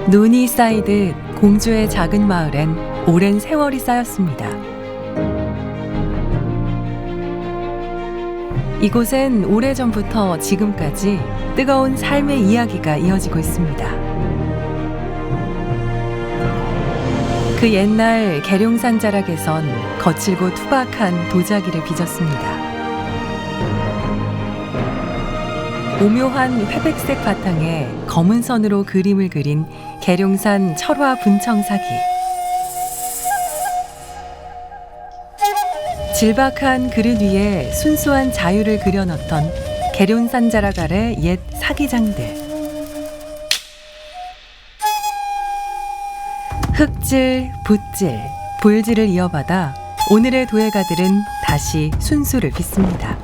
눈이 쌓이듯 공주의 작은 마을엔 오랜 세월이 쌓였습니다. 이곳엔 오래전부터 지금까지 뜨거운 삶의 이야기가 이어지고 있습니다. 그 옛날 계룡산 자락에선 거칠고 투박한 도자기를 빚었습니다. 오묘한 회백색 바탕에 검은 선으로 그림을 그린 계룡산 철화 분청사기. 질박한 그릇 위에 순수한 자유를 그려넣던 계룡산 자락 아래 옛 사기장들. 흙질, 붓질, 볼질을 이어받아 오늘의 도예가들은 다시 순수를 빚습니다.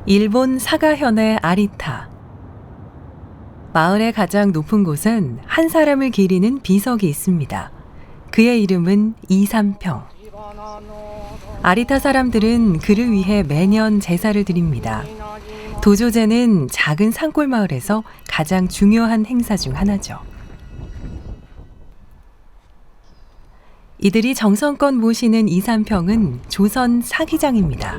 일본 사가현의 아리타. 마을의 가장 높은 곳은 한 사람을 기리는 비석이 있습니다. 그의 이름은 이삼평. 아리타 사람들은 그를 위해 매년 제사를 드립니다. 도조제는 작은 산골 마을에서 가장 중요한 행사 중 하나죠. 이들이 정성껏 모시는 이삼평은 조선 사기장입니다.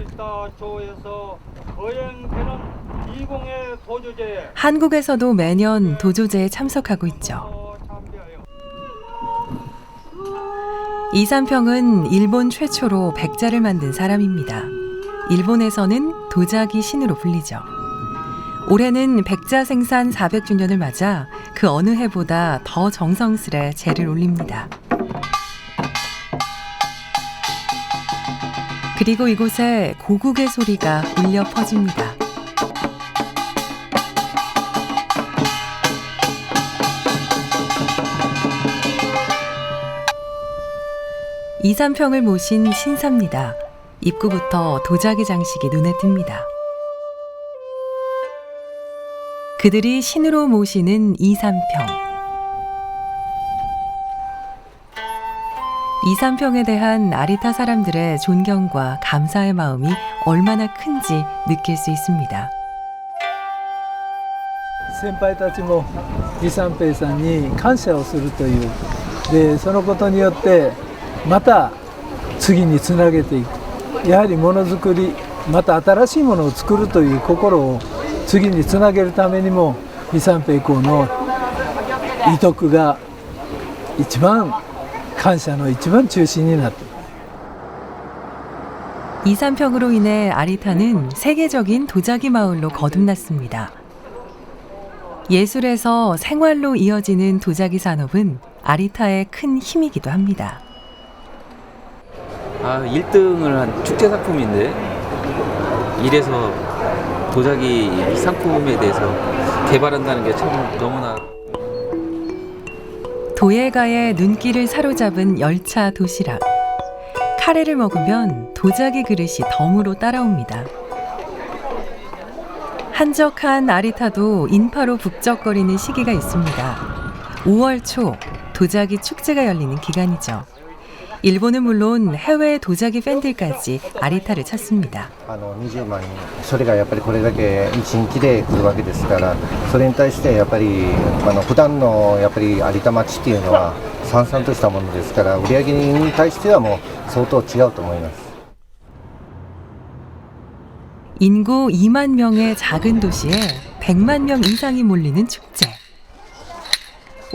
한국에서도 매년 도조제에 참석하고 있죠. 이삼평은 일본 최초로 백자를 만든 사람입니다. 일본에서는 도자기 신으로 불리죠. 올해는 백자 생산 400주년을 맞아 그 어느 해보다 더 정성스레 제를 올립니다. 그리고 이곳에 고국의 소리가 울려 퍼집니다. 이삼평을 모신 신사입니다. 입구부터 도자기 장식이 눈에 띕니다. 그들이 신으로 모시는 이삼평. 이삼평에 대한 아리타 사람들의 존경과 감사의 마음이 얼마나 큰지 느낄 수 있습니다. 先輩たちも李三平さんに感謝をするという。で、そのことによってまた次につなげていく。やはりものづくり、また新しいものを作るという心を次につなげるためにも李三平公の遺徳が一番感謝の一番中心になっている。 이삼평으로 인해 아리타는 세계적인 도자기 마을로 거듭났습니다. 예술에서 생활로 이어지는 도자기 산업은 아리타의 큰 힘이기도 합니다. 1등을 한 축제 상품인데 이래서 도자기 상품에 대해서 개발한다는 게 참 너무나. 도예가의 눈길을 사로잡은 열차 도시락. 카레를 먹으면 도자기 그릇이 덤으로 따라옵니다. 한적한 아리타도 인파로 북적거리는 시기가 있습니다. 5월 초 도자기 축제가 열리는 기간이죠. 일본은 물론 해외 도자기 팬들까지 아리타를 찾습니다. 20万人、それがやっぱりこれだけ一日で来るわけですから、それに対してやっぱり普段のやっぱり有田町っていうのは閑散としたものですから、売り上げに対してはもう相当違うと思います。 인구 2만 명의 작은 도시에 100만 명 이상이 몰리는 축제.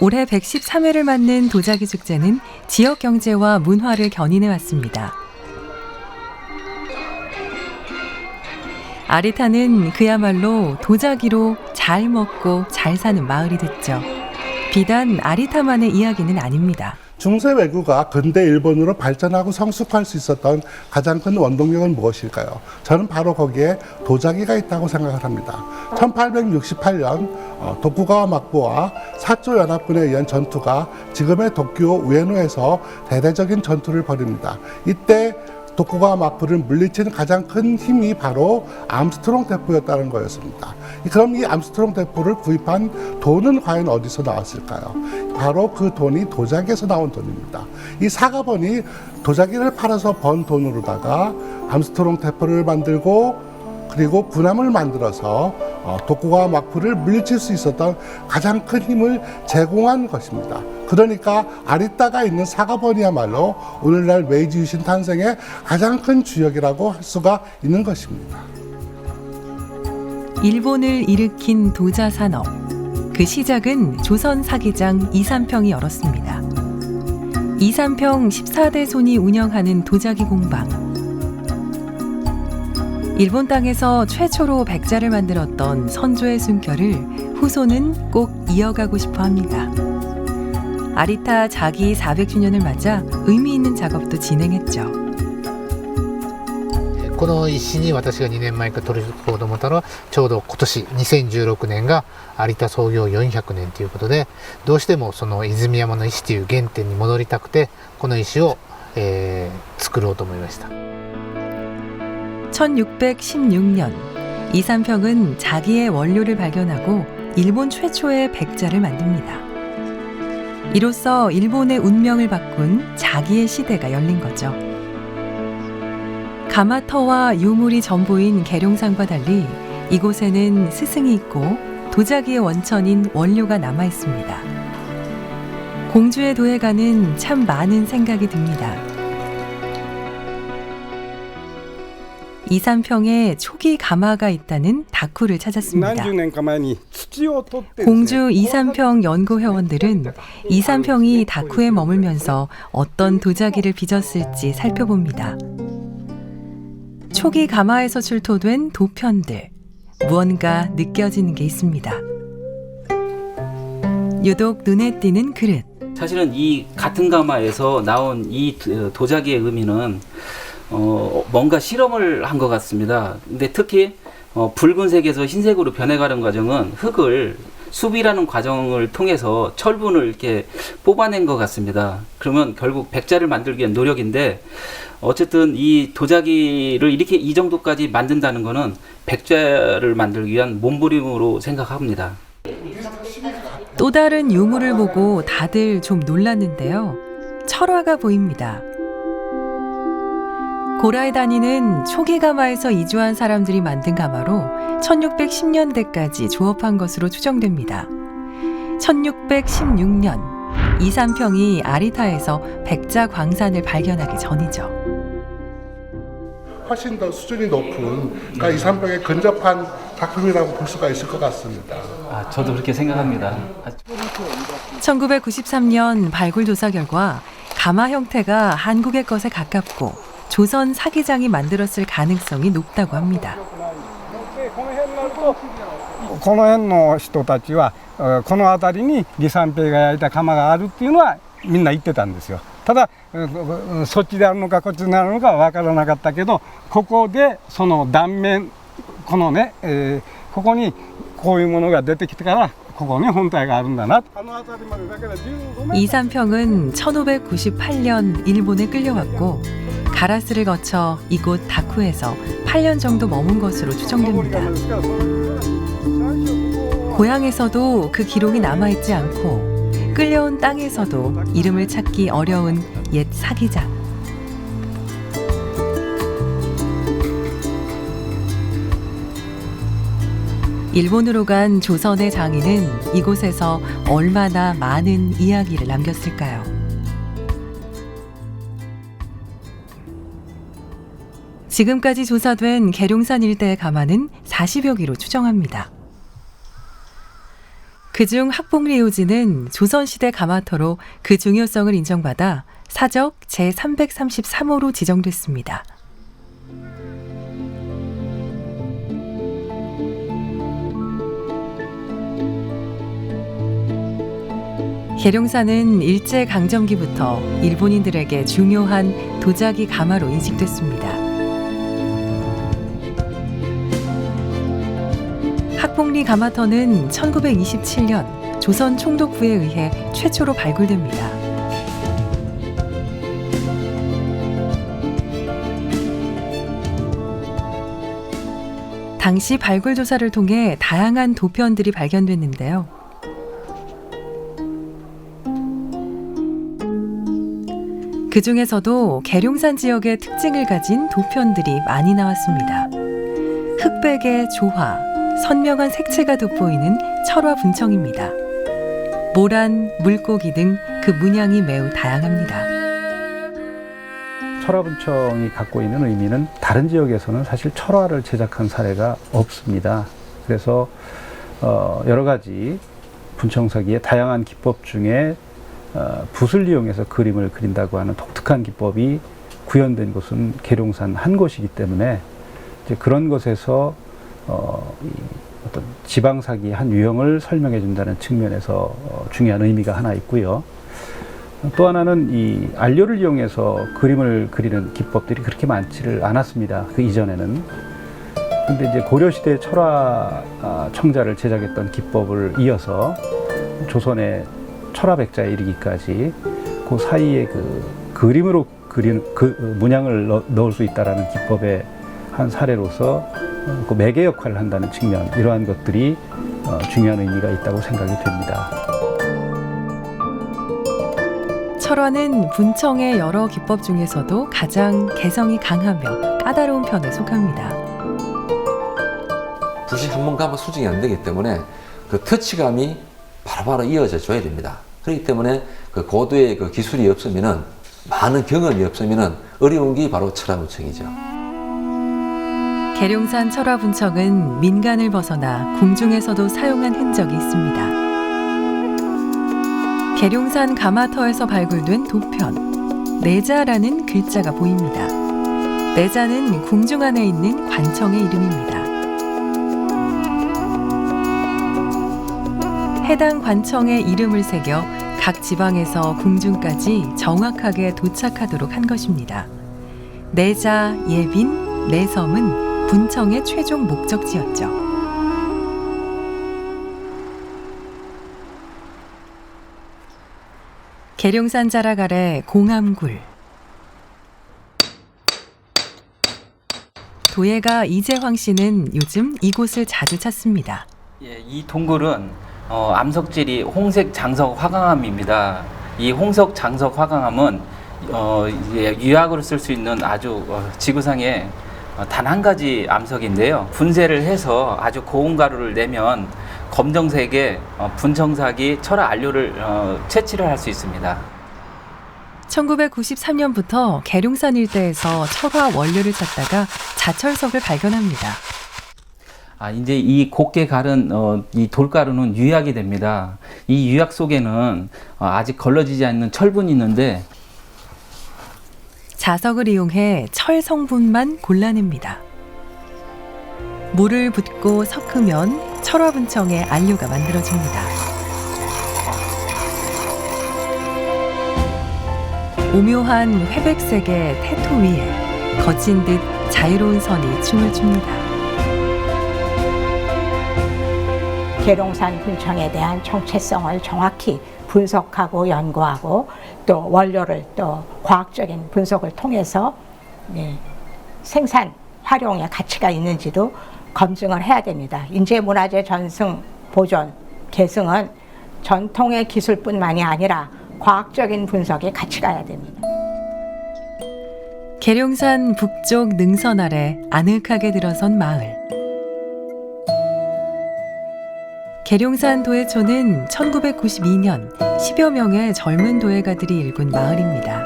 올해 113회를 맞는 도자기 축제는 지역 경제와 문화를 견인해 왔습니다. 아리타는 그야말로 도자기로 잘 먹고 잘 사는 마을이 됐죠. 비단 아리타만의 이야기는 아닙니다. 중세 외구가 근대 일본으로 발전하고 성숙할 수 있었던 가장 큰 원동력은 무엇일까요? 저는 바로 거기에 도자기가 있다고 생각을 합니다. 1868년 도쿠가와 막부와 사조 연합군에 의한 전투가 지금의 도쿄 우에노에서 대대적인 전투를 벌입니다. 이때 도쿠가와 마쿠를 물리친 가장 큰 힘이 바로 암스트롱 대포였다는 거였습니다. 그럼 이 암스트롱 대포를 구입한 돈은 과연 어디서 나왔을까요? 바로 그 돈이 도자기에서 나온 돈입니다. 이 사가번이 도자기를 팔아서 번 돈으로다가 암스트롱 대포를 만들고 그리고 군함을 만들어서 도쿠가와 마쿠를 물리칠 수 있었던 가장 큰 힘을 제공한 것입니다. 그러니까 아리따가 있는 사가번이야말로 오늘날 메이지 유신 탄생의 가장 큰 주역이라고 할 수가 있는 것입니다. 일본을 일으킨 도자 산업. 그 시작은 조선 사기장 이삼평이 열었습니다. 이삼평 14대 손이 운영하는 도자기 공방. 일본 땅에서 최초로 백자를 만들었던 선조의 숨결을 후손은 꼭 이어가고 싶어 합니다. 아리타 자기 400주년을 맞아 의미 있는 작업도 진행했죠. この石に私が2年前から取り組もうと思ったのはちょうど今年2016年が有田創業400年ということでどうしてもその泉山の石という原点に戻りたくてこの石を、作ろうと思いました。 1616년 이삼평은 자기의 원료를 발견하고 일본 최초의 백자를 만듭니다. 이로써 일본의 운명을 바꾼 자기의 시대가 열린 거죠. 가마터와 유물이 전부인 계룡산과 달리 이곳에는 스승이 있고 도자기의 원천인 원료가 남아 있습니다. 공주의 도에 가는 참 많은 생각이 듭니다. 이삼평에 초기 가마가 있다는 다쿠를 찾았습니다. 공주 이삼평 연구 회원들은 이삼평이 다쿠에 머물면서 어떤 도자기를 빚었을지 살펴봅니다. 초기 가마에서 출토된 도편들, 무언가 느껴지는 게 있습니다. 유독 눈에 띄는 그릇. 사실은 이 같은 가마에서 나온 이 도자기의 의미는 뭔가 실험을 한 것 같습니다. 근데 특히 붉은색에서 흰색으로 변해가는 과정은 흙을 수비라는 과정을 통해서 철분을 이렇게 뽑아낸 것 같습니다. 그러면 결국 백자를 만들기 위한 노력인데 어쨌든 이 도자기를 이렇게 이 정도까지 만든다는 것은 백자를 만들기 위한 몸부림으로 생각합니다. 또 다른 유물을 보고 다들 좀 놀랐는데요. 철화가 보입니다. 고라에 다니는 초기 가마에서 이주한 사람들이 만든 가마로 1610년대까지 조업한 것으로 추정됩니다. 1616년 이삼평이 아리타에서 백자 광산을 발견하기 전이죠. 훨씬 더 수준이 높은 그러니까 이삼평에 근접한 작품이라고 볼 수가 있을 것 같습니다. 저도 그렇게 생각합니다. 1993년 발굴 조사 결과 가마 형태가 한국의 것에 가깝고 조선 사기장이 만들었을 가능성이 높다고 합니다. この辺の人たちはこの辺りに李三平が焼いた窯があるっていうのはみんな言ってたんですよ。ただそっちであるのかこっちにあるのかわからなかったけどここでその断面このね、ここにこういうものが出てきてからここに本体があるんだな。 이삼평은 1598년 일본에 끌려왔고 가라스를 거쳐 이곳 다쿠에서 8년 정도 머문 것으로 추정됩니다. 고향에서도 그 기록이 남아있지 않고 끌려온 땅에서도 이름을 찾기 어려운 옛 사기장. 일본으로 간 조선의 장인은 이곳에서 얼마나 많은 이야기를 남겼을까요? 지금까지 조사된 계룡산 일대의 가마는 40여 기로 추정합니다. 그중 학봉리요지는 조선시대 가마터로 그 중요성을 인정받아 사적 제333호로 지정됐습니다. 계룡산은 일제강점기부터 일본인들에게 중요한 도자기 가마로 인식됐습니다. 학봉리 가마터는 1927년 조선 총독부에 의해 최초로 발굴됩니다. 당시 발굴 조사를 통해 다양한 도편들이 발견됐는데요. 그 중에서도 계룡산 지역의 특징을 가진 도편들이 많이 나왔습니다. 흑백의 조화, 선명한 색채가 돋보이는 철화 분청입니다. 모란, 물고기 등 그 문양이 매우 다양합니다. 철화분청이 갖고 있는 의미는 다른 지역에서는 사실 철화를 제작한 사례가 없습니다. 그래서 여러 가지 분청사기의 다양한 기법 중에 붓을 이용해서 그림을 그린다고 하는 독특한 기법이 구현된 곳은 계룡산 한 곳이기 때문에 이제 그런 것에서 어떤 지방사기의 한 유형을 설명해 준다는 측면에서 중요한 의미가 하나 있고요. 또 하나는 이 안료를 이용해서 그림을 그리는 기법들이 그렇게 많지를 않았습니다. 그 이전에는. 근데 이제 고려시대 철화 청자를 제작했던 기법을 이어서 조선의 철화백자에 이르기까지 그 사이에 그 그림으로 그리는 그 문양을 넣을 수 있다라는 기법의 한 사례로서 그 매개 역할을 한다는 측면, 이러한 것들이 중요한 의미가 있다고 생각이 됩니다. 철화는 분청의 여러 기법 중에서도 가장 개성이 강하며 까다로운 편에 속합니다. 붓이 한 번 가면 수정이 안 되기 때문에 그 터치감이 바로바로 이어져 줘야 됩니다. 그렇기 때문에 그 고도의 그 기술이 없으면은, 많은 경험이 없으면은 어려운 게 바로 철화분청이죠. 계룡산 철화분청은 민간을 벗어나 궁중에서도 사용한 흔적이 있습니다. 계룡산 가마터에서 발굴된 도편, 내자라는 글자가 보입니다. 내자는 궁중 안에 있는 관청의 이름입니다. 해당 관청의 이름을 새겨 각 지방에서 궁중까지 정확하게 도착하도록 한 것입니다. 내자, 예빈, 내섬은 분청의 최종 목적지였죠. 계룡산 자락 아래 공암굴. 도예가 이재황 씨는 요즘 이곳을 자주 찾습니다. 예, 이 동굴은 암석질이 홍색 장석 화강암입니다. 이 홍석 장석 화강암은 유약으로 쓸 수 있는 아주 지구상에 단 한 가지 암석인데요. 분쇄를 해서 아주 고운 가루를 내면 검정색의 분청사기 철화 안료를 채취를 할 수 있습니다. 1993년부터 계룡산 일대에서 철화 원료를 찾다가 자철석을 발견합니다. 이제 이 곱게 가른 이 돌가루는 유약이 됩니다. 이 유약 속에는 아직 걸러지지 않는 철분이 있는데, 자석을 이용해 철 성분만 골라냅니다. 물을 붓고 섞으면 철화분청의 안료가 만들어집니다. 오묘한 회백색의 태토 위에 거친 듯 자유로운 선이 춤을 춥니다. 계룡산 분청에 대한 정체성을 정확히 분석하고 연구하고 또 원료를 또 과학적인 분석을 통해서 생산, 활용의 가치가 있는지도 검증을 해야 됩니다. 인재문화재 전승, 보존, 계승은 전통의 기술뿐만이 아니라 과학적인 분석에 같이 가야 됩니다. 계룡산 북쪽 능선 아래 아늑하게 들어선 마을. 계룡산 도예촌은 1992년 10여 명의 젊은 도예가들이 일군 마을입니다.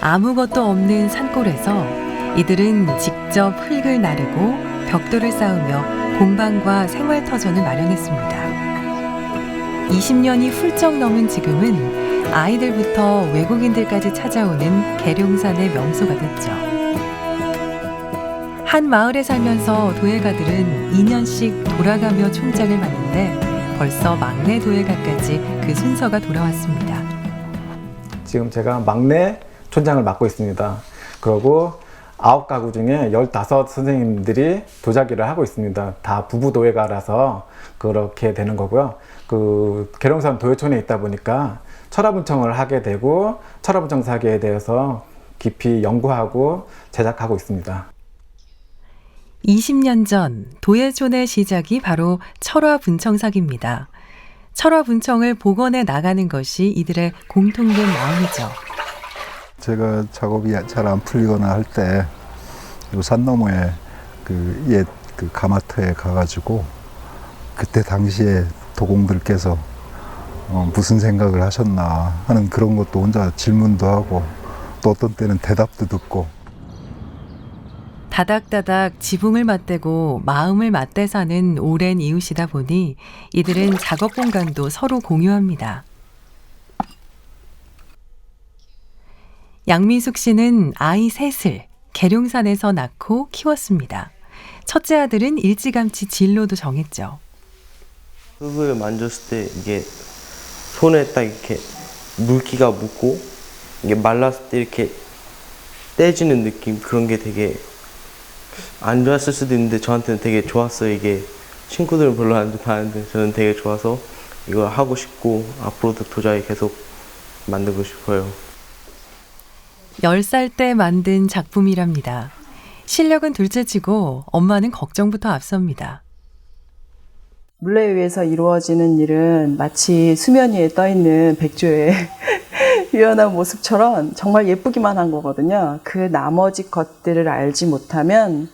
아무것도 없는 산골에서 이들은 직접 흙을 나르고 벽돌을 쌓으며 공방과 생활터전을 마련했습니다. 20년이 훌쩍 넘은 지금은 아이들부터 외국인들까지 찾아오는 계룡산의 명소가 됐죠. 한 마을에 살면서 도예가들은 2년씩 돌아가며 촌장을 맡는데 벌써 막내 도예가까지 그 순서가 돌아왔습니다. 지금 제가 막내 촌장을 맡고 있습니다. 그리고 9가구 중에 15 선생님들이 도자기를 하고 있습니다. 다 부부 도예가라서 그렇게 되는 거고요. 그 계룡산 도예촌에 있다 보니까 철화분청을 하게 되고 철화분청 사기에 대해서 깊이 연구하고 제작하고 있습니다. 20년 전 도예촌의 시작이 바로 철화분청사기입니다. 철화분청을 복원해 나가는 것이 이들의 공통된 마음이죠. 제가 작업이 잘 안 풀리거나 할 때 산 너머에 옛 가마터에 가가지고 그때 당시에 도공들께서 무슨 생각을 하셨나 하는 그런 것도 혼자 질문도 하고 또 어떤 때는 대답도 듣고. 다닥다닥 지붕을 맞대고 마음을 맞대 사는 오랜 이웃이다 보니 이들은 작업 공간도 서로 공유합니다. 양미숙 씨는 아이 셋을 계룡산에서 낳고 키웠습니다. 첫째 아들은 일찌감치 진로도 정했죠. 흙을 만졌을 때 이게 손에 딱 이렇게 물기가 묻고 이게 말랐을 때 이렇게 떼지는 느낌, 그런 게 되게 안 좋았을 수도 있는데 저한테는 되게 좋았어요. 이게 친구들은 별로 안 좋다는데 저는 되게 좋아서 이걸 하고 싶고 앞으로도 도자기 계속 만들고 싶어요. 10살 때 만든 작품이랍니다. 실력은 둘째치고 엄마는 걱정부터 앞섭니다. 물레 위에서 이루어지는 일은 마치 수면 위에 떠있는 백조의 유연한 모습처럼 정말 예쁘기만 한 거거든요. 그 나머지 것들을 알지 못하면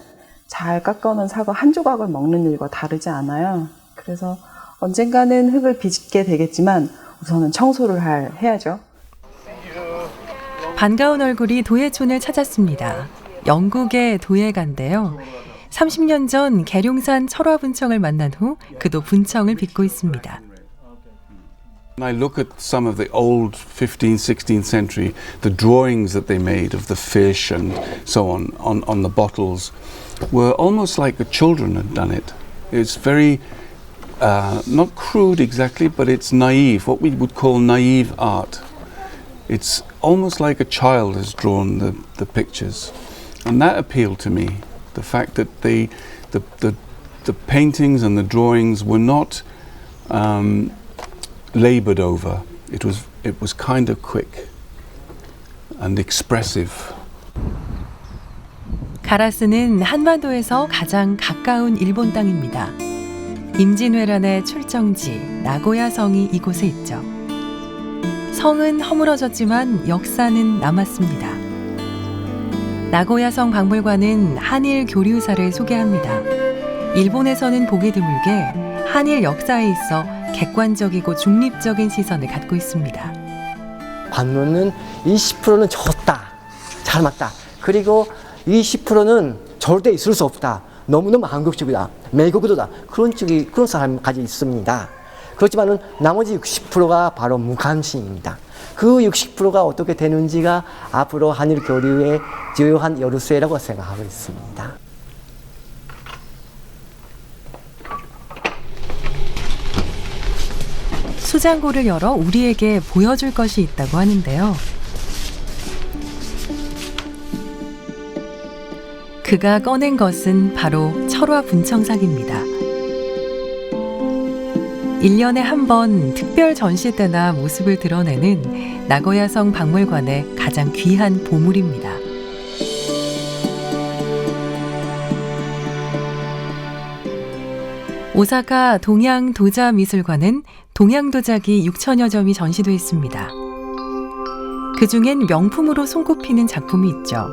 잘 깎아놓은 사과 한 조각을 먹는 일과 다르지 않아요. 그래서 언젠가는 흙을 빚게 되겠지만 우선은 청소를 해야죠. 반가운 얼굴이 도예촌을 찾았습니다. 영국의 도예가인데요. 30년 전 계룡산 철화분청을 만난 후 그도 분청을 빚고 있습니다. I look at some of the old 15th, 16th century, the drawings that they made of the fish and so on the bottles were almost like the children had done it. It's very, not crude exactly, but it's naive, what we would call naive art. It's almost like a child has drawn the pictures. And that appealed to me, the fact that the paintings and the drawings were not labored over. It was kind of quick and expressive. 가라스는 한반도에서 가장 가까운 일본 땅입니다. 임진왜란의 출정지 나고야성이 이곳에 있죠. 성은 허물어졌지만 역사는 남았습니다. 나고야성 박물관은 한일 교류사를 소개합니다. 일본에서는 보기 드물게 한일 역사에 있어 객관적이고 중립적인 시선을 갖고 있습니다. 반론은 20%는 좋다, 잘 맞다. 그리고 20%는 절대 있을 수 없다. 너무너무 한국적이다, 매국노다. 그런 사람까지 있습니다. 그렇지만은 나머지 60%가 바로 무관심입니다. 그 60%가 어떻게 되는지가 앞으로 한일 교류의 주요한 열쇠라고 생각하고 있습니다. 수장고를 열어 우리에게 보여줄 것이 있다고 하는데요. 그가 꺼낸 것은 바로 철화분청사기입니다. 1년에 한 번 특별 전시 때나 모습을 드러내는 나고야성 박물관의 가장 귀한 보물입니다. 오사카 동양도자미술관은 동양도자기 6천여 점이 전시되어 있습니다. 그중엔 명품으로 손꼽히는 작품이 있죠.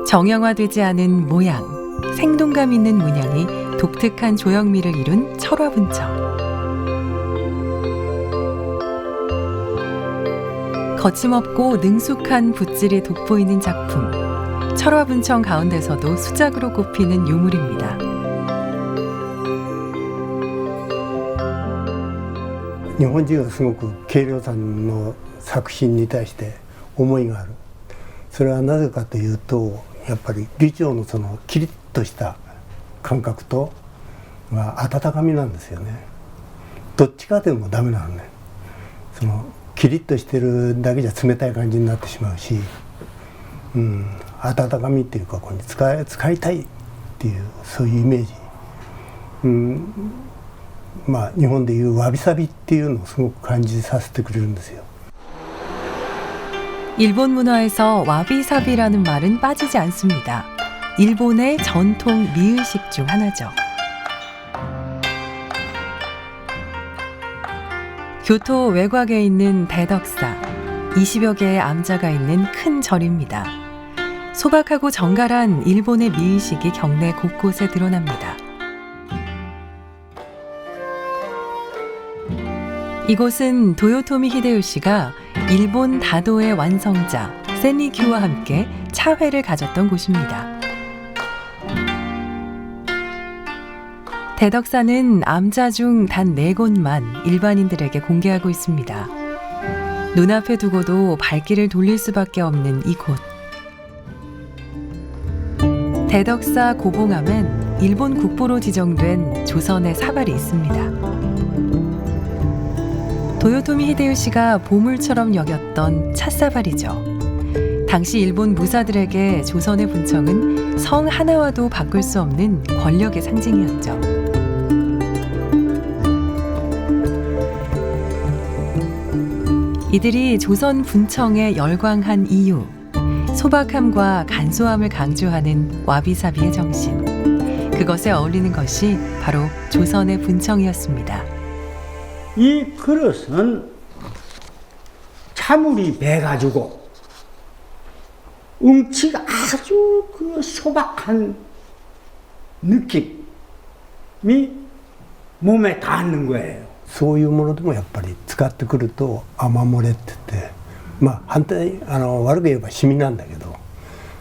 정형화되지 않은 모양, 생동감 있는 문양이 독특한 조형미를 이룬 철화분청. 거침없고 능숙한 붓질이 돋보이는 작품. 철화분청 가운데서도 수작으로 꼽히는 유물입니다. 日本人はすごく軽量さんの作品に対して思いがある。それはなぜかというと、やっぱり李朝のそのキリッとした感覚と温かみなんですよね。どっちかでもダメなのね。そのキリッとしてるだけじゃ冷たい感じになってしまうし、温かみっていうかここに使いたいっていうそういうイメージ。まあ日本でいうわびさびっていうのをすごく感じさせてくれるんですよ。 일본 문화에서 와비사비라는 말은 빠지지 않습니다. 일본의 전통 미의식 중 하나죠. 교토 외곽에 있는 대덕사, 20여 개의 암자가 있는 큰 절입니다. 소박하고 정갈한 일본의 미의식이 경내 곳곳에 드러납니다. 이곳은 도요토미 히데요시가 일본 다도의 완성자 센리큐와 함께 차회를 가졌던 곳입니다. 대덕사는 암자 중 단 4곳만 일반인들에게 공개하고 있습니다. 눈앞에 두고도 발길을 돌릴 수밖에 없는 이곳. 대덕사 고봉암엔 일본 국보로 지정된 조선의 사발이 있습니다. 도요토미 히데요시가 보물처럼 여겼던 찻사발이죠. 당시 일본 무사들에게 조선의 분청은 성 하나와도 바꿀 수 없는 권력의 상징이었죠. 이들이 조선 분청에 열광한 이유, 소박함과 간소함을 강조하는 와비사비의 정신. 그것에 어울리는 것이 바로 조선의 분청이었습니다. 이 그릇은 차물이 배가지고 웅치가 아주 그 소박한 느낌이 몸에 닿는 거예요. そういうものでもやっぱり使ってくると雨漏れって言って、まあ反対悪く言えばシミなんだけど、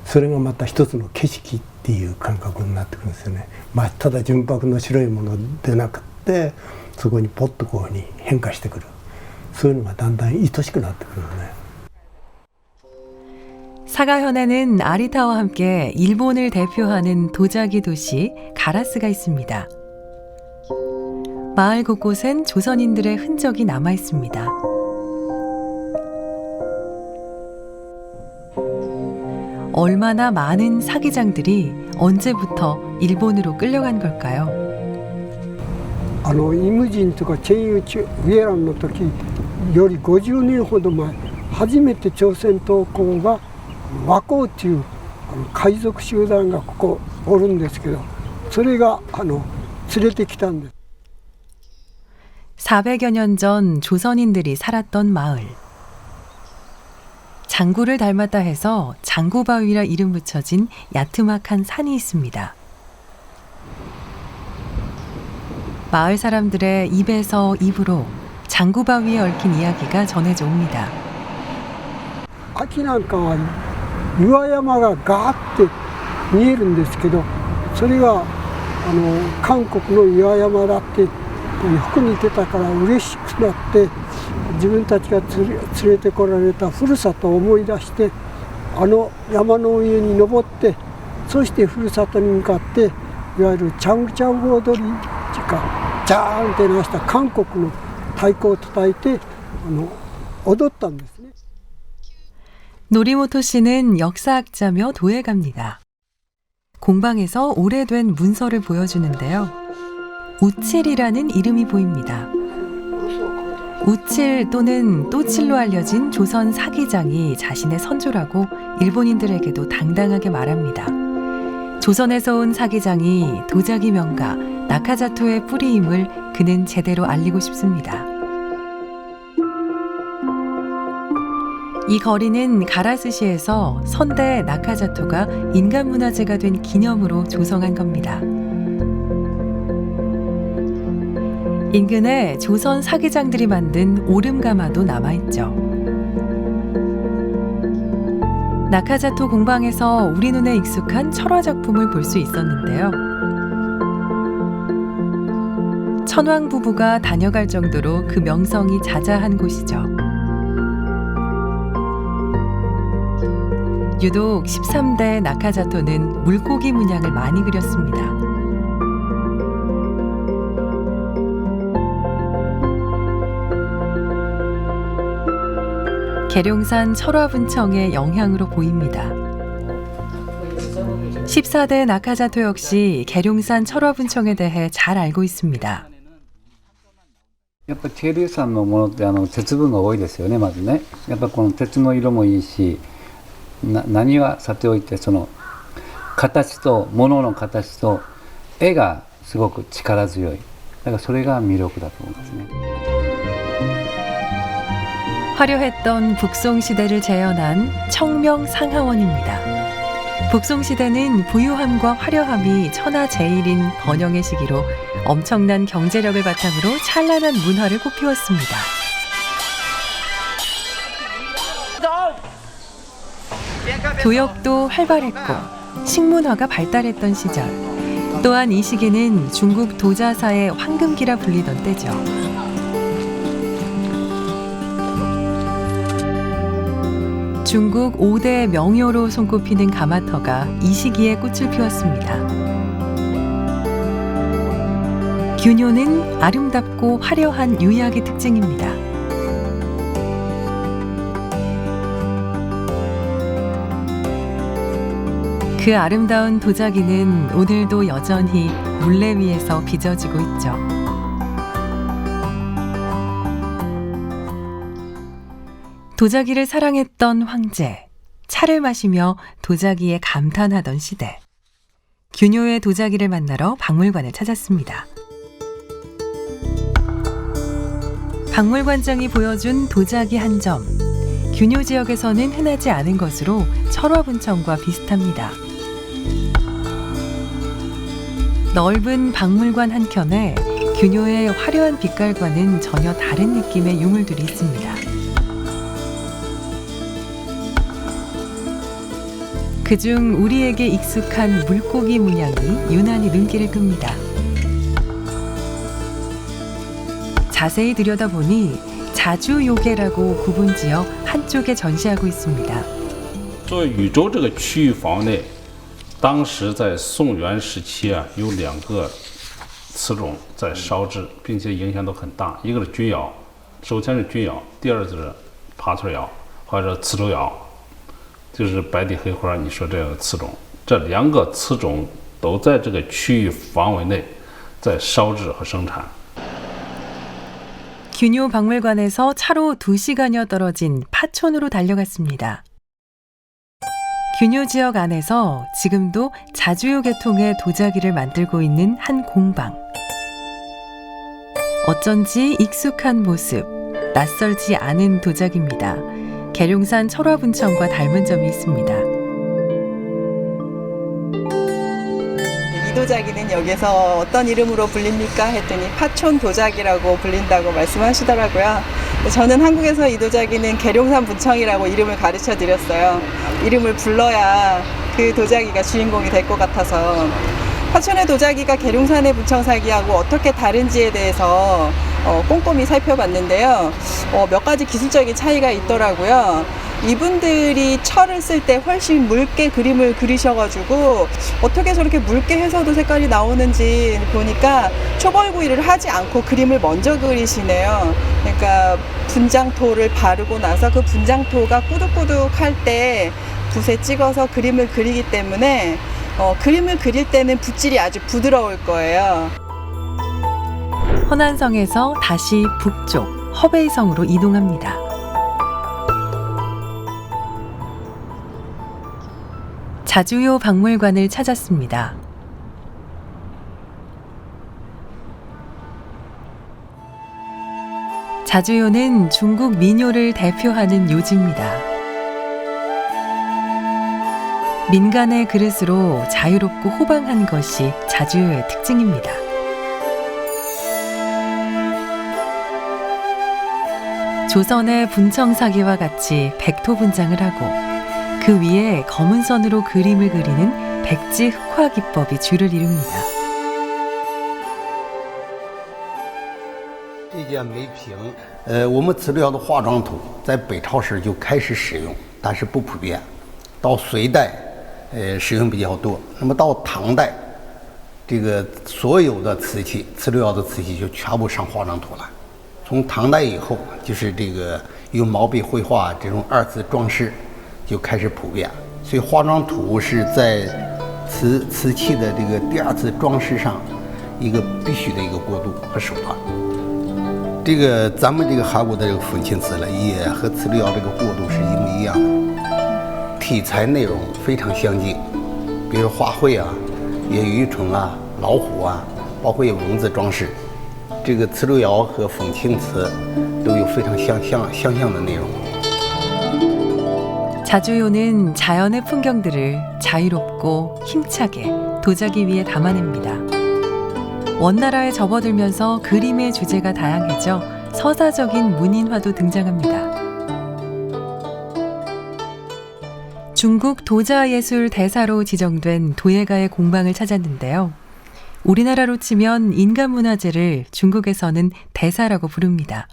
それがまた一つの景色っていう感覚になってくるんですよね。まあただ純白の白いものでなくて、そこにポッとこうに変化してくる。そういうのがだんだん愛しくなってくるよね。 사가현에는 아리타와 함께 일본을 대표하는 도자기 도시 가라스가 있습니다. 마을 곳곳엔 조선인들의 흔적이 남아 있습니다. 얼마나 많은 사기장들이 언제부터 일본으로 끌려간 걸까요? イムジンとかチェンユチウェランの時より50年ほど前、初めて朝鮮刀工が和光っていう海賊集団がここおるんですけど、それが連れてきたんです。 400여 년 전 조선인들이 살았던 마을. 장구를 닮았다 해서 장구바위라 이름 붙여진 야트막한 산이 있습니다. 마을 사람들의 입에서 입으로 장구바위에 얽힌 이야기가 전해져 옵니다. 秋なんかは岩山がガーって見えるんですけど、それが韓国の岩山だって服に出たから嬉しくなって、自分たちが連れてこられたふるさとを思い出して、山の上に登って、そしてふるさとに向かって、いわゆるチャングチャング踊りっていうか、ジャーンって鳴らした韓国の太鼓を叩いて踊ったんですね。 노리모토 씨는 역사학자며 도예가입니다. 공방에서 오래된 문서를 보여주는데요. 우칠이라는 이름이 보입니다. 우칠 또는 또칠로 알려진 조선 사기장이 자신의 선조라고 일본인들에게도 당당하게 말합니다. 조선에서 온 사기장이 도자기 명가 나카자토의 뿌리임을 그는 제대로 알리고 싶습니다. 이 거리는 가라스시에서 선대 나카자토가 인간문화재가 된 기념으로 조성한 겁니다. 인근에 조선 사기장들이 만든 오름가마도 남아있죠. 나카자토 공방에서 우리 눈에 익숙한 철화 작품을 볼 수 있었는데요. 천황 부부가 다녀갈 정도로 그 명성이 자자한 곳이죠. 유독 13대 나카자토는 물고기 문양을 많이 그렸습니다. 계룡산 철화분청의 영향으로 보입니다. 14대 나카자토 역시 계룡산 철화분청에 대해 잘 알고 있습니다. やっぱり渓流山のものって鉄分が多いですよね、まずね。やっぱこの鉄の色もいいし、何はさておいて形と物の形と絵がすごく力強い。だからそれが魅力だと思いますね。 화려했던 북송시대를 재현한 청명상하원입니다. 북송시대는 부유함과 화려함이 천하제일인 번영의 시기로 엄청난 경제력을 바탕으로 찬란한 문화를 꽃피웠습니다. 교역도 활발했고 식문화가 발달했던 시절. 또한 이 시기는 중국 도자사의 황금기라 불리던 때죠. 중국 5대 명효로 손꼽히는 가마터가 이 시기에 꽃을 피웠습니다. 균요는 아름답고 화려한 유약의 특징입니다. 그 아름다운 도자기는 오늘도 여전히 물레 위에서 빚어지고 있죠. 도자기를 사랑했던 황제, 차를 마시며 도자기에 감탄하던 시대. 균요의 도자기를 만나러 박물관을 찾았습니다. 박물관장이 보여준 도자기 한 점. 균요 지역에서는 흔하지 않은 것으로 철화분청과 비슷합니다. 넓은 박물관 한켠에 균요의 화려한 빛깔과는 전혀 다른 느낌의 유물들이 있습니다. 그중 우리에게 익숙한 물고기 문양이 유난히 눈길을 끕니다. 자세히 들여다보니 자주요괴라고 구분지어 한쪽에 전시하고 있습니다. 作为禹州这个区域坊内，当时在宋元时期啊，有2个瓷种在烧制，并且影响都很大。一个是钧窑，首先是钧窑，第二就是爬村窑或者磁州窑，就是白底黑花。你说这个瓷种，这2个瓷种都在这个区域范围内在烧制和生产。 균요 박물관에서 차로 2시간여 떨어진 파촌으로 달려갔습니다. 균요 지역 안에서 지금도 자주요 계통의 도자기를 만들고 있는 한 공방. 어쩐지 익숙한 모습, 낯설지 않은 도자기입니다. 계룡산 철화분청과 닮은 점이 있습니다. 이 도자기는 여기서 어떤 이름으로 불립니까? 했더니 파촌 도자기라고 불린다고 말씀하시더라고요. 저는 한국에서 이 도자기는 계룡산 분청이라고 이름을 가르쳐 드렸어요. 이름을 불러야 그 도자기가 주인공이 될 것 같아서. 파촌의 도자기가 계룡산의 분청사기하고 어떻게 다른지에 대해서 꼼꼼히 살펴봤는데요. 몇 가지 기술적인 차이가 있더라고요. 이분들이 철을 쓸 때 훨씬 묽게 그림을 그리셔가지고 어떻게 저렇게 묽게 해서도 색깔이 나오는지 보니까 초벌구이를 하지 않고 그림을 먼저 그리시네요. 그러니까 분장토를 바르고 나서 그 분장토가 꾸덕꾸덕할 때 붓에 찍어서 그림을 그리기 때문에 그림을 그릴 때는 붓질이 아주 부드러울 거예요. 허난성에서 다시 북쪽 허베이성으로 이동합니다. 자주요 박물관을 찾았습니다. 자주요는 중국 민요를 대표하는 요지입니다. 민간의 그릇으로 자유롭고 호방한 것이 자주요의 특징입니다. 조선의 분청사기와 같이 백토분장을 하고 그 위에 검은 선으로 그림을 그리는 백지 흑화 기법이 주를 이룹니다. 这件梅瓶，我们瓷料的化妆土在北朝时就开始使用，但是不普遍。到隋代，使用比较多。那么到唐代，这个所有的瓷器、瓷料的瓷器就全部上化妆土了。从唐代以后，就是这个用毛笔绘画这种2次装饰就开始普遍，所以化妆土是在瓷器的这个第2次装饰上一个必须的一个过渡和手段。这个咱们这个韩国的这个粉青瓷呢，也和瓷料这个过渡是一模一样的，题材内容非常相近，比如花卉啊，也有鱼虫啊、老虎啊，包括有文字装饰。这个磁州窑和讽庆瓷都有非常相像的内容。 자주요는 자연의 풍경들을 자유롭고 힘차게 도자기 위에 담아냅니다. 원나라에 접어들면서 그림의 주제가 다양해져 서사적인 문인화도 등장합니다. 중국 도자예술 대사로 지정된 도예가의 공방을 찾았는데요. 우리나라로 치면 인간문화재를 중국에서는 대사라고 부릅니다.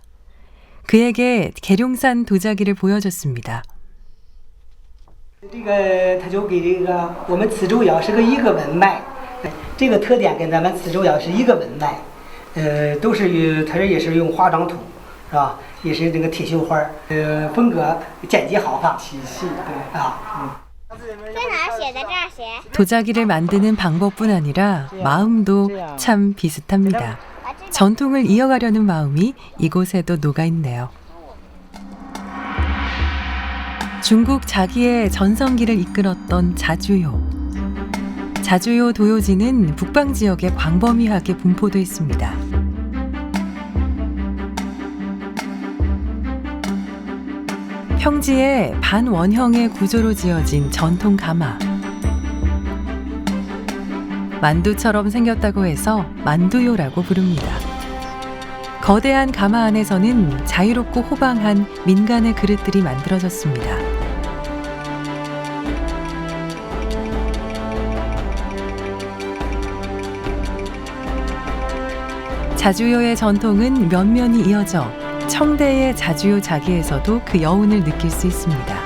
그에게 계룡산 도자기를 보여줬습니다. 这个他就给这个我们磁州窑是个一个文脉，这个特点跟咱们磁州窑是一个文脉，都是它这也是用花岗土，是吧？也是这个铁锈花，风格简洁豪放，细对啊，도자기를 만드는 방법뿐 아니라 마음도 참 비슷합니다. 전통을 이어가려는 마음이 이곳에도 녹아있네요. 중국 자기의 전성기를 이끌었던 자주요. 자주요 도요지는 북방 지역에 광범위하게 분포돼 있습니다. 평지에 반원형의 구조로 지어진 전통 가마. 만두처럼 생겼다고 해서 만두요라고 부릅니다. 거대한 가마 안에서는 자유롭고 호방한 민간의 그릇들이 만들어졌습니다. 자주요의 전통은 면면이 이어져 청대의 자주요 자기에서도 그 여운을 느낄 수 있습니다.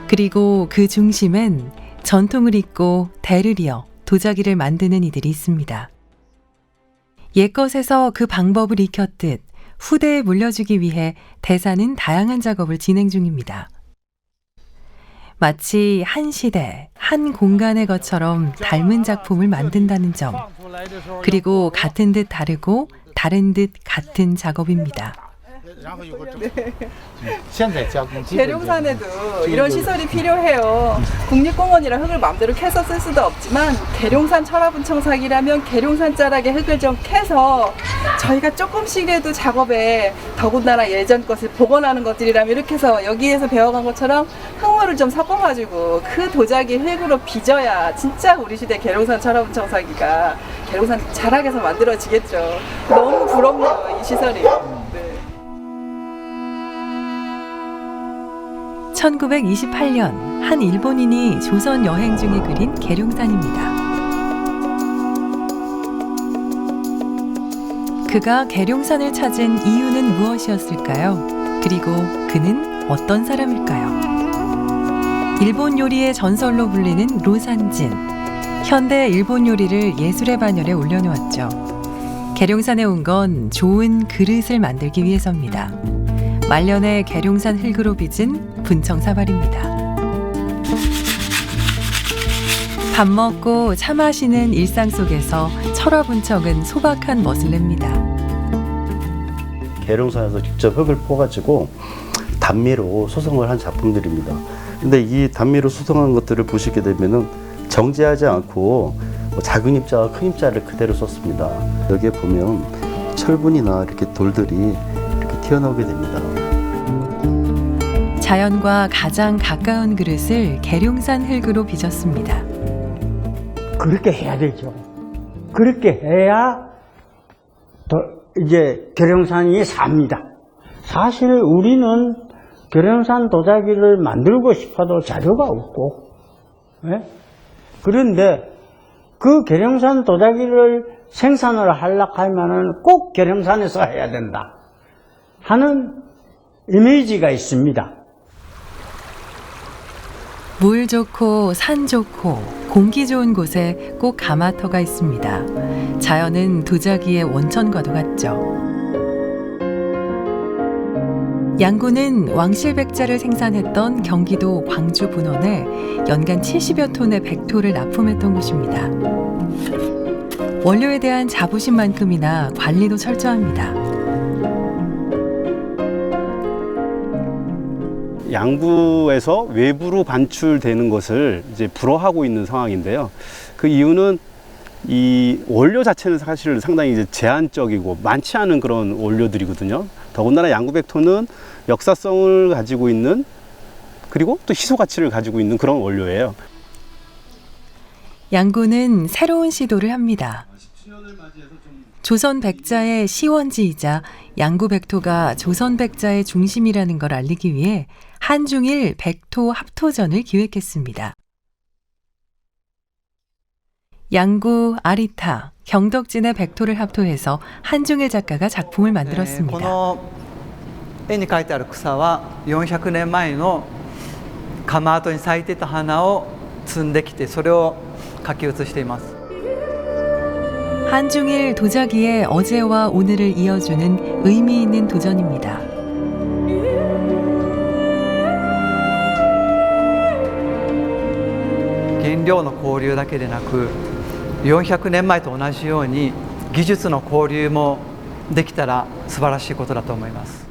그리고 그 중심엔 전통을 잇고 대를 이어 도자기를 만드는 이들이 있습니다. 옛것에서 그 방법을 익혔듯 후대에 물려주기 위해 대사는 다양한 작업을 진행 중입니다. 마치 한 시대, 한 공간의 것처럼 닮은 작품을 만든다는 점, 그리고 같은 듯 다르고 다른 듯 같은 작업입니다. 계룡산에도 이런 시설이 필요해요. 국립공원이라 흙을 마음대로 캐서 쓸 수도 없지만 계룡산 철화분청사기라면 계룡산 자락에 흙을 좀 캐서 저희가 조금씩이라도 작업에 더군다나 예전 것을 복원하는 것들이라면 이렇게 해서 여기에서 배워간 것처럼 흙물을 좀 섞어가지고 그 도자기 흙으로 빚어야 진짜 우리 시대 계룡산 철화분청사기가 계룡산 자락에서 만들어지겠죠. 너무 부럽네요, 이 시설이. 1928년 한 일본인이 조선 여행 중에 그린 계룡산입니다. 그가 계룡산을 찾은 이유는 무엇이었을까요? 그리고 그는 어떤 사람일까요? 일본 요리의 전설로 불리는 로산진. 현대 일본 요리를 예술의 반열에 올려놓았죠. 계룡산에 온 건 좋은 그릇을 만들기 위해서입니다. 말년에 계룡산 흙으로 빚은 분청사발입니다. 밥 먹고 차 마시는 일상 속에서 철화분청은 소박한 멋을 냅니다. 계룡산에서 직접 흙을 퍼가지고 단미로 수성을 한 작품들입니다. 근데 이 단미로 수성한 것들을 보시게 되면은 정제하지 않고 작은 입자와 큰 입자를 그대로 썼습니다. 여기에 보면 철분이나 이렇게 돌들이 이렇게 튀어나오게 됩니다. 자연과 가장 가까운 그릇을 계룡산 흙으로 빚었습니다. 그렇게 해야 되죠. 그렇게 해야 이제 계룡산이 삽니다. 사실 우리는 계룡산 도자기를 만들고 싶어도 자료가 없고, 네? 그런데 그 계룡산 도자기를 생산을 하려고 하면은 꼭 계룡산에서 해야 된다 하는 이미지가 있습니다. 물 좋고 산 좋고 공기 좋은 곳에 꼭 가마터가 있습니다. 자연은 도자기의 원천과도 같죠. 양구는 왕실백자를 생산했던 경기도 광주 분원에 연간 70여 톤의 백토를 납품했던 곳입니다. 원료에 대한 자부심만큼이나 관리도 철저합니다. 양구에서 외부로 반출되는 것을 이제 불허하고 있는 상황인데요. 그 이유는 이 원료 자체는 사실 상당히 이제 제한적이고 많지 않은 그런 원료들이거든요. 더군다나 양구백토는 역사성을 가지고 있는, 그리고 또 희소 가치를 가지고 있는 그런 원료예요. 양구는 새로운 시도를 합니다. 조선 백자의 시원지이자 양구 백토가 조선 백자의 중심이라는 걸 알리기 위해 한중일 백토 합토전을 기획했습니다. 양구, 아리타, 경덕진의 백토를 합토해서 한중일 작가가 작품을 만들었습니다. 絵に描いてある草は400年前の窯跡に咲いてた花を摘んできてそれを描き写しています。 한중일 도자기의 어제와 오늘을 이어주는 의미 있는 도전입니다.原料の交流だけでなく400年前と同じように技術の交流もできたら素晴らしいことだと思います。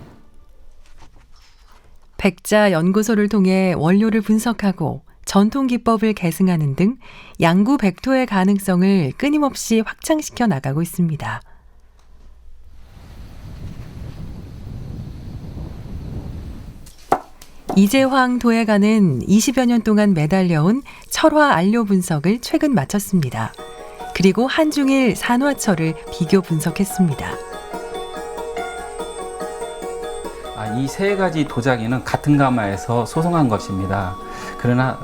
백자 연구소를 통해 원료를 분석하고 전통 기법을 계승하는 등 양구 백토의 가능성을 끊임없이 확장시켜 나가고 있습니다. 이재황 도예가는 20여 년 동안 매달려온 철화 안료 분석을 최근 마쳤습니다. 그리고 한중일 산화철을 비교 분석했습니다. 이 세 가지 도자기는 같은 가마에서 소송한 것입니다. 그러나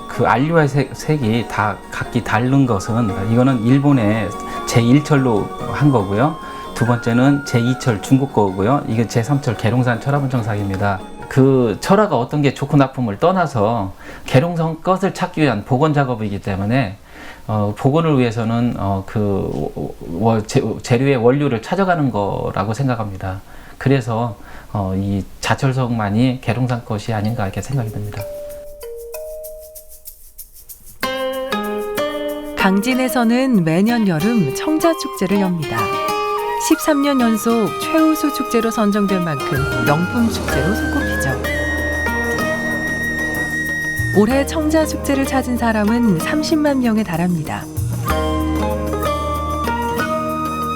그 안료의 색이 다 각기 다른 것은 이거는 일본의 제1철로 한 거고요. 두 번째는 제2철 중국 거고요. 이게 제3철 계룡산 철화분청삭입니다. 그 철화가 어떤 게 좋고 나쁨을 떠나서 계룡산 것을 찾기 위한 복원 작업이기 때문에 복원을 위해서는 재료의 원료를 찾아가는 거라고 생각합니다. 그래서 이 자철석만이 계룡산 것이 아닌가 이렇게 생각이 듭니다. 강진에서는 매년 여름 청자축제를 엽니다. 13년 연속 최우수 축제로 선정된 만큼 명품 축제로 손꼽히죠. 올해 청자축제를 찾은 사람은 30만 명에 달합니다.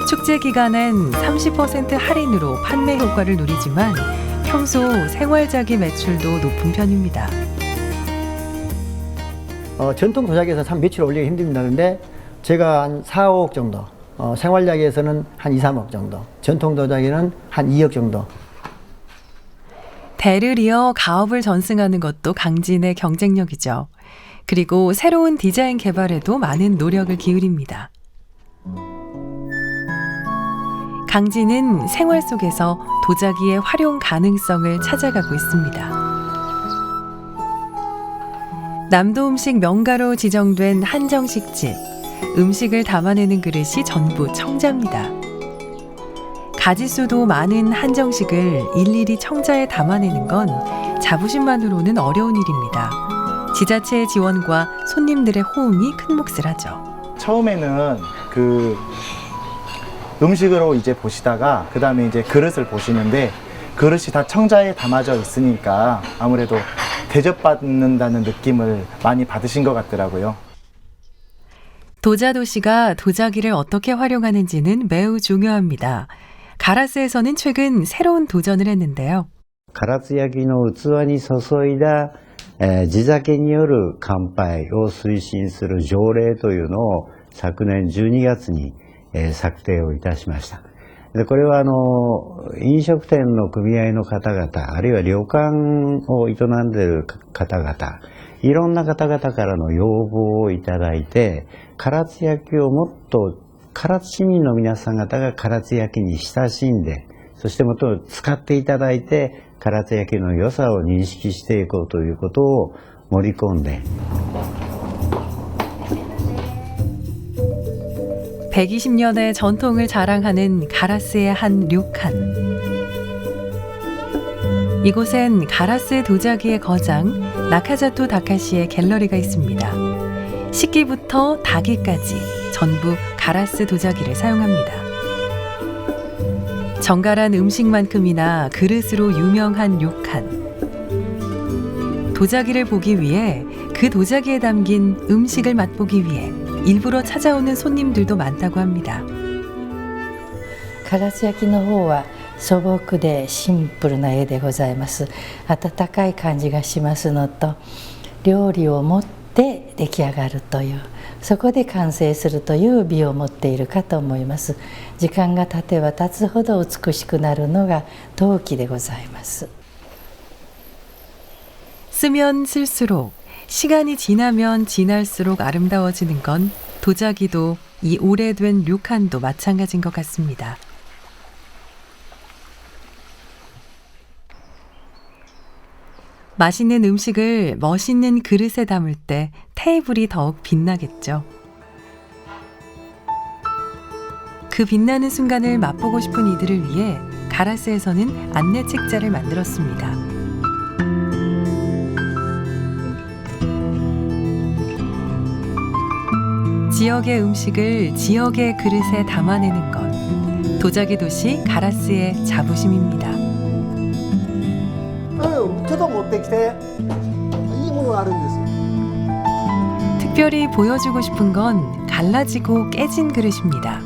축제 기간엔 30% 할인으로 판매 효과를 누리지만 평소 생활자기 매출도 높은 편입니다. 전통 도자기에서 참 매출 올리기 힘듭니다. 그런데 제가 한 4, 5억 정도, 생활자기에서는 한 2, 3억 정도, 전통 도자기는 한 2억 정도. 대를 이어 가업을 전승하는 것도 강진의 경쟁력이죠. 그리고 새로운 디자인 개발에도 많은 노력을 기울입니다. 강진은 생활 속에서 도자기의 활용 가능성을 찾아가고 있습니다. 남도 음식 명가로 지정된 한정식집, 음식을 담아내는 그릇이 전부 청자입니다. 가짓수도 많은 한정식을 일일이 청자에 담아내는 건 자부심만으로는 어려운 일입니다. 지자체의 지원과 손님들의 호응이 큰 몫을 하죠. 처음에는 음식으로 이제 보시다가 그 다음에 이제 그릇을 보시는데 그릇이 다 청자에 담아져 있으니까 아무래도 대접받는다는 느낌을 많이 받으신 것 같더라고요. 도자도시가 도자기를 어떻게 활용하는지는 매우 중요합니다. 가라스에서는 최근 새로운 도전을 했는데요. 唐津焼の器に注いだ、地酒による乾杯を推進する条例というのを昨年12月に、策定をいたしました。でこれは飲食店の組合の方々、あるいは旅館を営んでいる方々、いろんな方々からの要望をいただいて、唐津焼をもっと唐津市民の皆さん方が唐津焼に親しんで、そしてもっと使っていただいて、唐津焼の良さを認識していこうということを盛り込んで。 120년의 전통을 자랑하는 가라스의 한 료칸. 이곳엔 가라스 도자기의 거장 나카자토 다카시의 갤러리가 있습니다. 식기부터 닭이까지 전부 가라스 도자기를 사용합니다. 정갈한 음식만큼이나 그릇으로 유명한 료칸. 도자기를 보기 위해 그 도자기에 담긴 음식을 맛보기 위해 일부러 찾아오는 손님들도 많다고 합니다. 唐津焼の方は素朴でシンプルな絵でございます。温かい感じがしますのと、料理を持って出来上がるという、そこで完成するという美を持っているかと思います。時間が経てば経つほど美しくなるのが陶器でございます。 쓰면 쓸수록, 시간이 지나면 지날수록 아름다워지는 건 도자기도 이 오래된 료칸도 마찬가지인 것 같습니다. 맛있는 음식을 멋있는 그릇에 담을 때 테이블이 더욱 빛나겠죠. 그 빛나는 순간을 맛보고 싶은 이들을 위해 가라스에서는 안내 책자를 만들었습니다. 지역의 음식을 지역의 그릇에 담아내는 것, 도자기 도시 가라스의 자부심입니다. ちょっと持ってきていいものがあるんですよ。 특별히 보여주고 싶은 건 갈라지고 깨진 그릇입니다.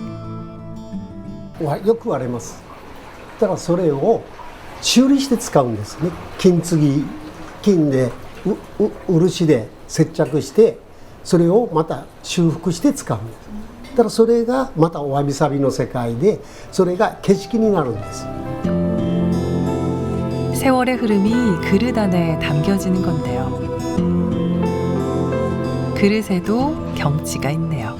よく割れます。だからそれを修理して使うんですね。金継ぎ、金で漆で接着して、それをまた修復して使うんです。だからそれがまたわびさびの世界で、それが景色になるんです。 세월의 흐름이 그릇 안에 담겨지는 건데요. 그릇에도 경치가 있네요.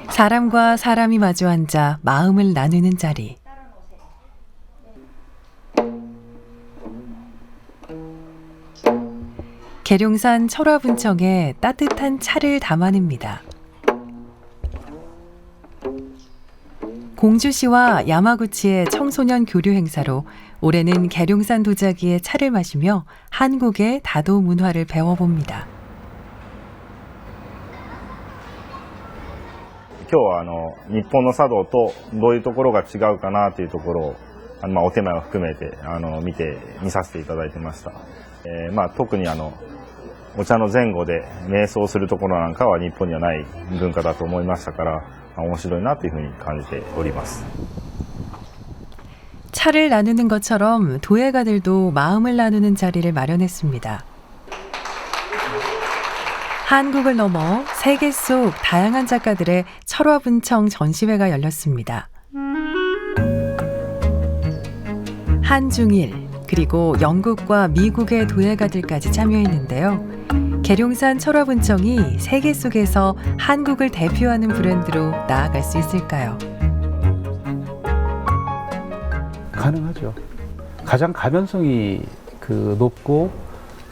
사람과 사람이 마주 앉아 마음을 나누는 자리. 계룡산 철화분청에 따뜻한 차를 담아냅니다. 공주시와 야마구치의 청소년 교류 행사로 올해는 계룡산 도자기의 차를 마시며 한국의 다도 문화를 배워봅니다. 今日は日本の茶道とどういうところが違うかなというところをお手前を含めて見させていただいてました。特にお茶の前後で瞑想するところなんかは日本にはない文化だと思いましたから。 面白いなというふうに感じております. 차를 나누는 것처럼 도예가들도 마음을 나누는 자리를 마련했습니다. 한국을 넘어 세계 속 다양한 작가들의 철화분청 전시회가 열렸습니다. 한중일 그리고 영국과 미국의 도예가들까지 참여했는데요. 계룡산 철화분청이 세계 속에서 한국을 대표하는 브랜드로 나아갈 수 있을까요? 가능하죠. 가장 가변성이 높고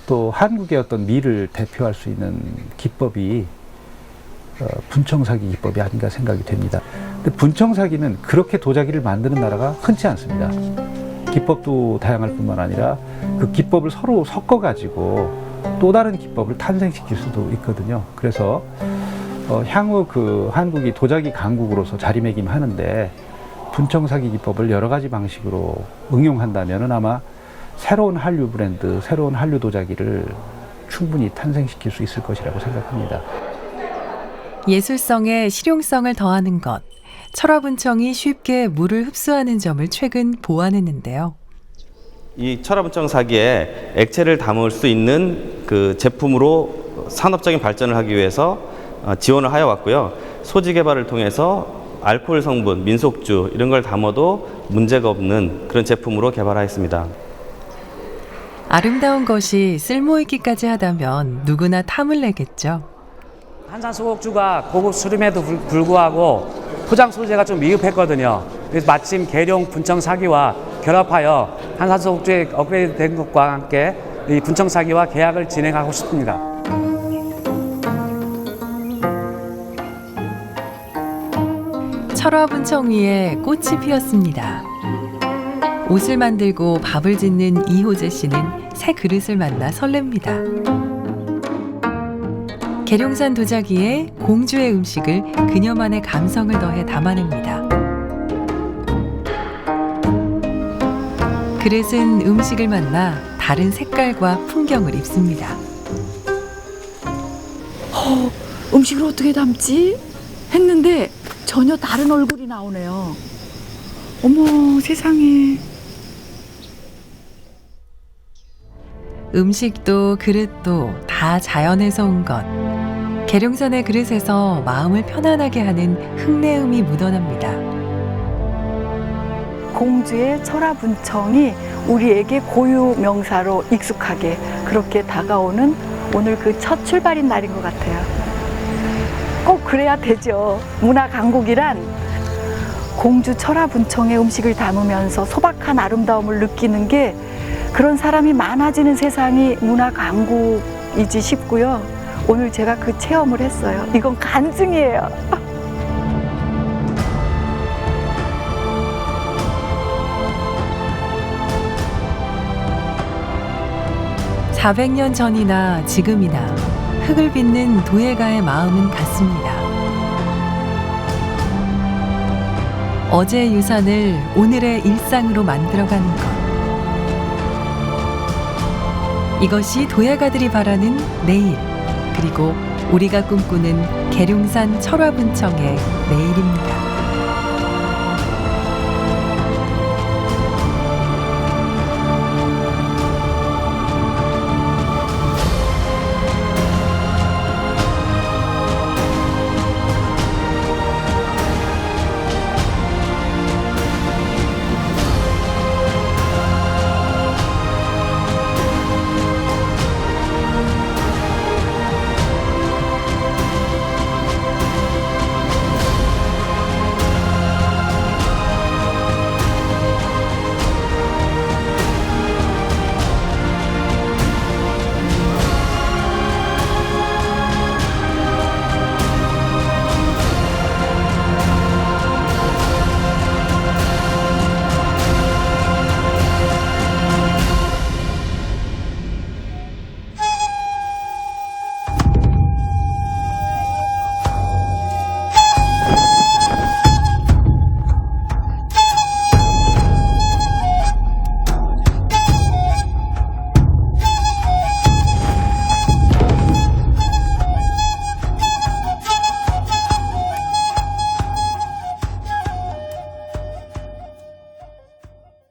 또 한국의 어떤 미를 대표할 수 있는 기법이 분청사기 기법이 아닌가 생각이 됩니다. 근데 분청사기는 그렇게 도자기를 만드는 나라가 흔치 않습니다. 기법도 다양할 뿐만 아니라 그 기법을 서로 섞어가지고 또 다른 기법을 탄생시킬 수도 있거든요. 그래서 향후 한국이 도자기 강국으로서 자리매김하는데 분청사기 기법을 여러 가지 방식으로 응용한다면 아마 새로운 한류 브랜드, 새로운 한류 도자기를 충분히 탄생시킬 수 있을 것이라고 생각합니다. 예술성에 실용성을 더하는 것, 철화분청이 쉽게 물을 흡수하는 점을 최근 보완했는데요. 이 철화분청 사기에 액체를 담을 수 있는 그 제품으로 산업적인 발전을 하기 위해서 지원을 하여 왔고요. 소지 개발을 통해서 알코올 성분, 민속주 이런 걸 담아도 문제가 없는 그런 제품으로 개발하였습니다. 아름다운 것이 쓸모있기까지 하다면 누구나 탐을 내겠죠. 한산소곡주가 고급 수림에도 불구하고 포장 소재가 좀 미흡했거든요. 그래서 마침 계룡 분청 사기와 결합하여 한산소곡주의 업그레이드 된 것과 함께 이 분청 사기와 계약을 진행하고 싶습니다. 철화분청 위에 꽃이 피었습니다. 옷을 만들고 밥을 짓는 이호재 씨는 새 그릇을 만나 설렙니다. 계룡산 도자기에 공주의 음식을 그녀만의 감성을 더해 담아냅니다. 그릇은 음식을 만나 다른 색깔과 풍경을 입습니다. 음식을 어떻게 담지? 했는데 전혀 다른 얼굴이 나오네요. 어머 세상에. 음식도 그릇도 다 자연에서 온 것. 계룡산의 그릇에서 마음을 편안하게 하는 흙내음이 묻어납니다. 공주의 철화분청이 우리에게 고유 명사로 익숙하게 그렇게 다가오는 오늘 그 첫 출발인 날인 것 같아요. 꼭 그래야 되죠. 문화 강국이란 공주 철화분청의 음식을 담으면서 소박한 아름다움을 느끼는 게 그런 사람이 많아지는 세상이 문화 강국이지 싶고요. 오늘 제가 그 체험을 했어요. 이건 간증이에요. 400년 전이나 지금이나 흙을 빚는 도예가의 마음은 같습니다. 어제의 유산을 오늘의 일상으로 만들어가는 것. 이것이 도예가들이 바라는 내일, 그리고 우리가 꿈꾸는 계룡산 철화분청의 내일입니다.